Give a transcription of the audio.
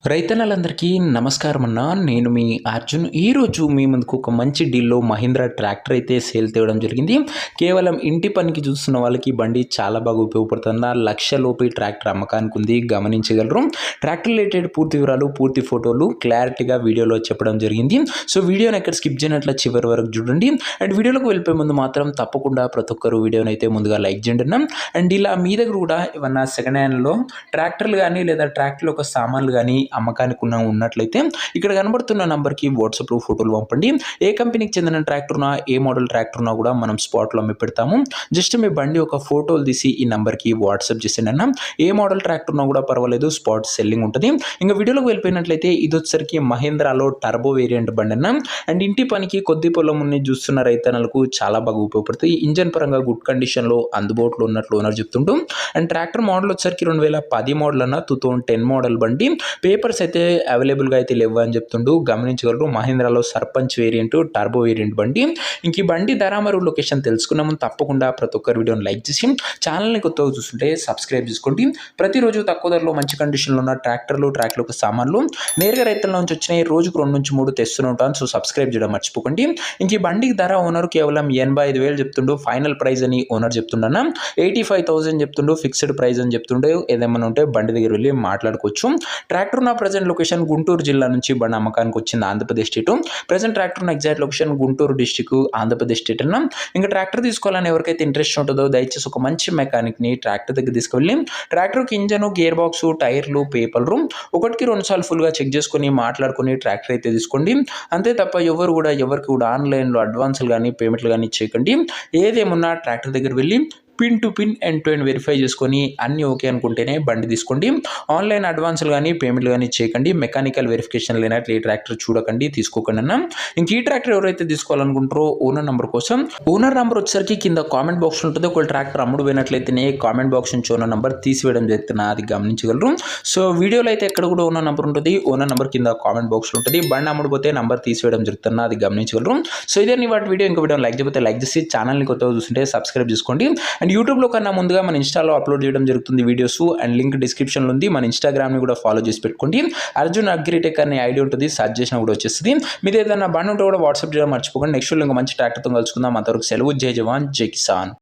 రైతన్నలందరికీ నమస్కారం అన్న. నేను మీ అర్జున్. ఈరోజు మీ ముందుకు ఒక మంచి డీల్లో మహీంద్రా ట్రాక్టర్ అయితే సేల్ తేవడం జరిగింది. కేవలం ఇంటి పనికి చూస్తున్న వాళ్ళకి బండి చాలా బాగా ఉపయోగపడుతుంది. 1,00,000 లోపు ట్రాక్టర్ అమ్మకానికి ఉంది, గమనించగలరు. ట్రాక్టర్ రిలేటెడ్ పూర్తి వివరాలు, పూర్తి ఫోటోలు క్లారిటీగా వీడియోలో చెప్పడం జరిగింది. సో వీడియోని ఎక్కడ స్కిప్ చేయనట్ల చివరి వరకు చూడండి. అండ్ వీడియోలోకి వెళ్ళిపోయే ముందు మాత్రం తప్పకుండా ప్రతి ఒక్కరు వీడియోని అయితే ముందుగా లైక్ చేయండి అన్న. అండ్ ఇలా మీ దగ్గర కూడా ఏమన్నా సెకండ్ హ్యాండ్లో ట్రాక్టర్లు కానీ లేదా ట్రాక్టర్లో ఒక సామాన్లు కానీ అమ్మకానికి ఉన్నట్లయితే ఇక్కడ కనబడుతున్న నంబర్కి వాట్సాప్లో ఫోటోలు పంపండి. ఏ కంపెనీకి చెందిన ట్రాక్టర్నా, ఏ మోడల్ ట్రాక్టర్నా కూడా మనం స్పాట్లో అమ్మి పెడతాము. జస్ట్ మీ బండి ఒక ఫోటోలు తీసి ఈ నంబర్కి వాట్సాప్ చేసేయండి అన్న. ఏ మోడల్ ట్రాక్టర్నా కూడా పర్వాలేదు, స్పాట్ సెల్లింగ్ ఉంటుంది. ఇంకా వీడియోలోకి వెళ్ళిపోయినట్లయితే ఇది వచ్చేసరికి మహేంద్రాలో టర్బో వేరియంట్ బండి అన్న. అండ్ ఇంటి పనికి కొద్ది పొలం ఉన్న చూస్తున్న రైతన్నలకు చాలా బాగా ఉపయోగపడుతుంది. ఇంజన్ పరంగా గుడ్ కండిషన్లో అందుబాటులో ఉన్నట్లు ఓనర్ చెప్తుంటూ. అండ్ ట్రాక్టర్ మోడల్ వచ్చేసరికి 2010 మోడల్ అన్న, 2010 మోడల్ బండి. పేపర్స్ అయితే అవైలబుల్గా అయితే లేవు అని చెప్తుంటూ గమనించగలరు. మహీంద్రాలో సర్పంచ్ వేరియంట్, టర్బో వేరియంట్ బండి. ఇంక ఈ బండి ధర మరియు లొకేషన్ తెలుసుకున్నాము. తప్పకుండా ప్రతి ఒక్కరు వీడియోని లైక్ చేసి ఛానల్ని కొత్తగా చూస్తుంటే సబ్స్క్రైబ్ చేసుకోండి. ప్రతిరోజు తక్కువ ధరలో మంచి కండిషన్లో ఉన్న ట్రాక్టర్లు సామాన్లు నేరుగా రైతుల నుంచి వచ్చినాయి. రోజుకు 2 నుంచి 3 తెస్తూనే ఉంటాను. సో సబ్స్క్రైబ్ చేయడం మర్చిపోకండి. ఇంక ఈ బండికి ధర ఓనర్ కేవలం 85,000 చెప్తుండు. ఫైనల్ ప్రైస్ అని ఓనర్ చెప్తుండన్నా. 85,000 చెప్తుండు. ఫిక్స్డ్ ప్రైస్ అని చెప్తుండే. ఏదేమన్నా ఉంటే బండి దగ్గర వెళ్ళి మాట్లాడుకోవచ్చు. ట్రాక్టర్ ఉన్న ప్రజెంట్ లొకేషన్ గుంటూరు జిల్లా నుంచి బండి అమ్మకానికి వచ్చింది, ఆంధ్రప్రదేశ్ స్టేట్. ప్రజెంట్ ట్రాక్టర్ ఉన్న exact location Guntur district, Andhra Pradesh state అన్న. ఇంకా ట్రాక్టర్ తీసుకోవాలని ఎవరికైతే ఇంట్రెస్ట్ ఉంటుందో దయచేసి ఒక మంచి మెకానిక్ని ట్రాక్టర్ దగ్గర తీసుకువెళ్ళి ట్రాక్టర్కి ఇంజన్, గేర్ బాక్స్, టైర్లు, పేపర్లు 1కి 2 సార్లు ఫుల్గా చెక్ చేసుకొని మాట్లాడుకొని ట్రాక్టర్ అయితే తీసుకోండి. అంతే తప్ప ఎవరికి కూడా ఆన్లైన్లో అడ్వాన్స్లు కానీ పేమెంట్లు కానీ చేయకండి. ఏదేమున్నా ట్రాక్టర్ దగ్గర వెళ్ళి pin to pin end to end verify చేసుకొని అన్నీ ఓకే అనుకుంటేనే బండి తీసుకోండి. ఆన్లైన్ అడ్వాన్స్లు కానీ పేమెంట్లు కానీ చేయకండి. మెకానికల్ వెరిఫికేషన్ లేనట్లు ఈ ట్రాక్టర్ చూడకండి, తీసుకోకండి అన్న. ఇంక ఈ ట్రాక్టర్ ఎవరైతే తీసుకోవాలనుకుంటారో ఓనర్ నెంబర్ కోసం, ఓనర్ నెంబర్ వచ్చేసరికి కింద కామెంట్ బాక్స్ ఉంటుంది. ఒకవేళ ట్రాక్టర్ అమ్ముడు పోయినట్లయితేనే కామెంట్ బాక్స్ నుంచి ఓనర్ నెంబర్ తీసివేయడం జరుగుతున్నా, అది గమనించగలరు. సో వీడియోలో అయితే ఎక్కడ కూడా ఓనర్ నెంబర్ ఉంటుంది. ఓనర్ నెంబర్ కింద కామెంట్ బాక్స్లో ఉంటుంది. బండి అమ్ముడు పోతే నెంబర్ తీసివేయడం జరుగుతున్నా, అది గమనించగలరు. సో ఇదే వాటి వీడియో. ఇంకో వీడియో లైక్ చేయకపోతే లైక్ చేసి ఛానల్ని కొత్తగా చూస్తుంటే సబ్స్క్రైబ్ చేసుకోండి. అండ్ యూట్యూబ్లో కన్నా ముందుగా మన ఇన్స్టాలో అప్లోడ్ చేయడం జరుగుతుంది వీడియోస్. అండ్ లింక్ డిస్క్రిప్షన్లో ఉంది. మన ఇన్స్టాగ్రామ్ని కూడా ఫాలో చేసి పెట్టుకోండి. అర్జున్ అగ్రిటెక్ అనే ఐడి ఉంటుంది, సర్చ్ చేసినా కూడా వచ్చేస్తుంది. మీరు ఏదైనా బండి ఉంటే కూడా వాట్సాప్ చేయడం మర్చిపోకండి. నెక్స్ట్ ఇంకా మంచి ట్రాక్టర్తో కలుసుకుందాం. అంతవరకు సెలవు. జై జవాన్, జై కిసాన్.